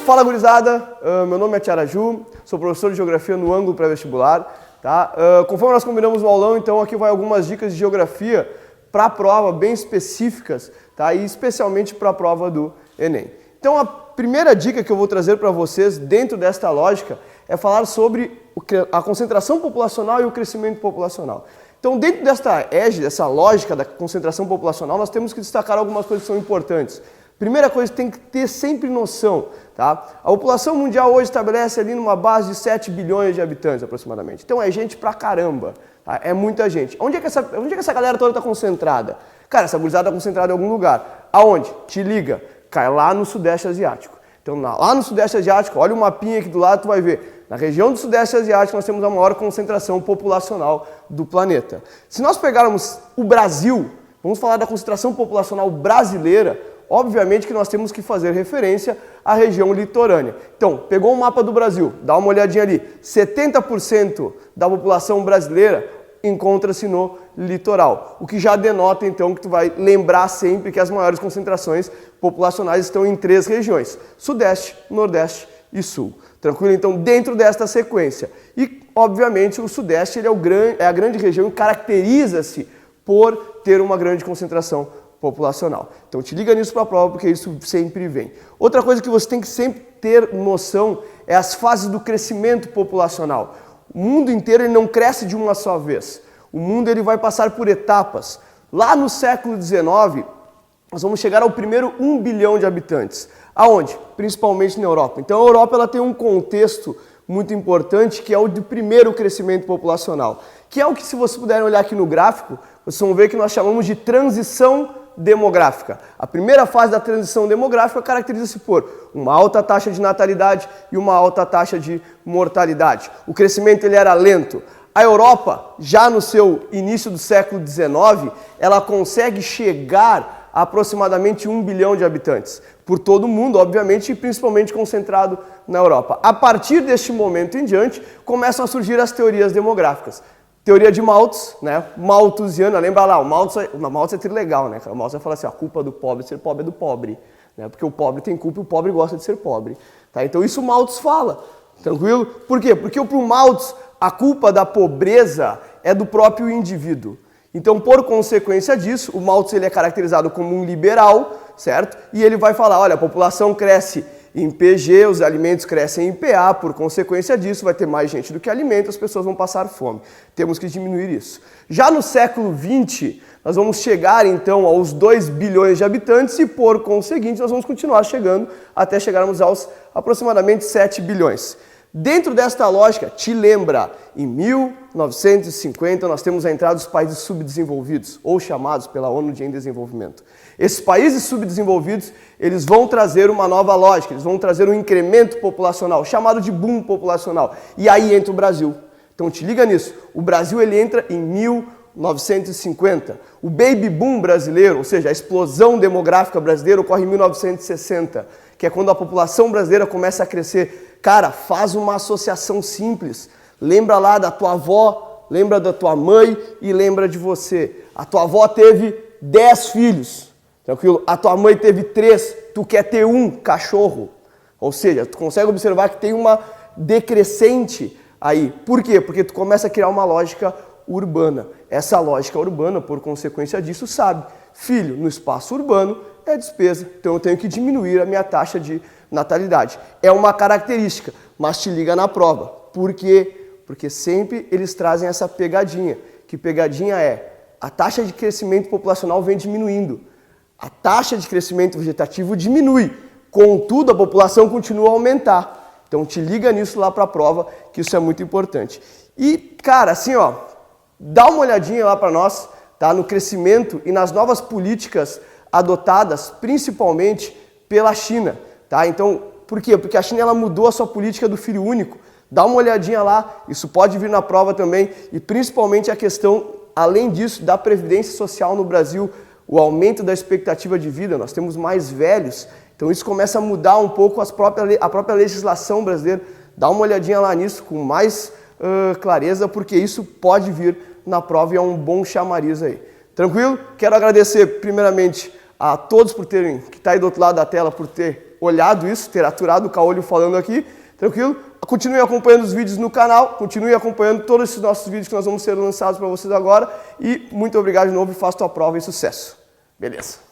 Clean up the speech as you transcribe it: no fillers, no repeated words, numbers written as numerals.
Fala gurizada, meu nome é Tiaraju, sou professor de Geografia no ângulo pré-vestibular. Tá? Conforme nós combinamos no aulão, então aqui vai algumas dicas de Geografia para a prova, bem específicas, tá? E especialmente para a prova do Enem. Então a primeira dica que eu vou trazer para vocês dentro desta lógica é falar sobre a concentração populacional e o crescimento populacional. Então dentro desta dessa lógica da concentração populacional, nós temos que destacar algumas coisas que são importantes. Primeira coisa, tem que ter sempre noção, tá? A população mundial hoje estabelece ali numa base de 7 bilhões de habitantes aproximadamente. Então é gente pra caramba, tá? É muita gente. Onde é que essa galera toda está concentrada? Cara, essa gurizada está concentrada em algum lugar. Aonde? Te liga, cai lá no Sudeste Asiático. Então lá no Sudeste Asiático, olha o mapinha aqui do lado, tu vai ver. Na região do Sudeste Asiático nós temos a maior concentração populacional do planeta. Se nós pegarmos o Brasil, vamos falar da concentração populacional brasileira, obviamente que nós temos que fazer referência à região litorânea. Então, pegou o mapa do Brasil, dá uma olhadinha ali, 70% da população brasileira encontra-se no litoral, o que já denota então que tu vai lembrar sempre que as maiores concentrações populacionais estão em 3 regiões, Sudeste, Nordeste e Sul. Tranquilo? Então, dentro desta sequência. E, obviamente, o Sudeste ele é a grande região e caracteriza-se por ter uma grande concentração populacional. Então te liga nisso para a prova porque isso sempre vem. Outra coisa que você tem que sempre ter noção é as fases do crescimento populacional. O mundo inteiro ele não cresce de uma só vez. O mundo ele vai passar por etapas. Lá no século XIX, nós vamos chegar ao primeiro 1 bilhão de habitantes. Aonde? Principalmente na Europa. Então a Europa ela tem um contexto muito importante que é o de primeiro crescimento populacional, que é o que, se vocês puderem olhar aqui no gráfico, vocês vão ver que nós chamamos de transição demográfica. A primeira fase da transição demográfica caracteriza-se por uma alta taxa de natalidade e uma alta taxa de mortalidade. O crescimento ele era lento. A Europa, já no seu início do século XIX, ela consegue chegar a aproximadamente 1 bilhão de habitantes. Por todo o mundo, obviamente, e principalmente concentrado na Europa. A partir deste momento em diante, começam a surgir as teorias demográficas. Teoria de Malthus, né? Malthusiana, lembra lá, o Malthus é trilegal, né? O Malthus vai falar assim, a culpa do pobre ser pobre é do pobre, né? Porque o pobre tem culpa e o pobre gosta de ser pobre, tá? Então isso o Malthus fala, tranquilo? Por quê? Porque para o Malthus a culpa da pobreza é do próprio indivíduo. Então, por consequência disso, o Malthus ele é caracterizado como um liberal, certo? E ele vai falar, olha, a população cresce em PG, os alimentos crescem em PA, por consequência disso vai ter mais gente do que alimento, as pessoas vão passar fome. Temos que diminuir isso. Já no século XX, nós vamos chegar então aos 2 bilhões de habitantes e por conseguinte nós vamos continuar chegando até chegarmos aos aproximadamente 7 bilhões. Dentro desta lógica, te lembra, em 1950 nós temos a entrada dos países subdesenvolvidos, ou chamados pela ONU de em desenvolvimento. Esses países subdesenvolvidos, eles vão trazer uma nova lógica, eles vão trazer um incremento populacional, chamado de boom populacional. E aí entra o Brasil. Então te liga nisso, o Brasil ele entra em 1950. O baby boom brasileiro, ou seja, a explosão demográfica brasileira ocorre em 1960, que é quando a população brasileira começa a crescer. Cara, faz uma associação simples. Lembra lá da tua avó, lembra da tua mãe e lembra de você. A tua avó teve 10 filhos, tranquilo? A tua mãe teve 3, tu quer ter 1 cachorro. Ou seja, tu consegue observar que tem uma decrescente aí. Por quê? Porque tu começa a criar uma lógica urbana. Essa lógica urbana, por consequência disso, sabe, filho no espaço urbano é despesa, então eu tenho que diminuir a minha taxa de natalidade. É uma característica, mas te liga na prova. Por quê? Porque sempre eles trazem essa pegadinha. Que pegadinha é? A taxa de crescimento populacional vem diminuindo. A taxa de crescimento vegetativo diminui. Contudo, a população continua a aumentar. Então te liga nisso lá para a prova, que isso é muito importante. E, cara, assim, ó, dá uma olhadinha lá para nós, tá? No crescimento e nas novas políticas adotadas, principalmente pela China. Tá? Então, por quê? Porque a China ela mudou a sua política do filho único. Dá uma olhadinha lá, isso pode vir na prova também. E principalmente a questão, além disso, da previdência social no Brasil, o aumento da expectativa de vida, nós temos mais velhos. Então isso começa a mudar um pouco a própria legislação brasileira. Dá uma olhadinha lá nisso com mais clareza, porque isso pode vir na prova e é um bom chamariz aí. Tranquilo? Quero agradecer primeiramente a todos por terem, que está aí do outro lado da tela, por ter ter olhado isso, ter aturado o Caolho falando aqui, tranquilo? Continue acompanhando os vídeos no canal, continue acompanhando todos esses nossos vídeos que nós vamos ser lançados para vocês agora e muito obrigado de novo e faça tua prova e sucesso. Beleza.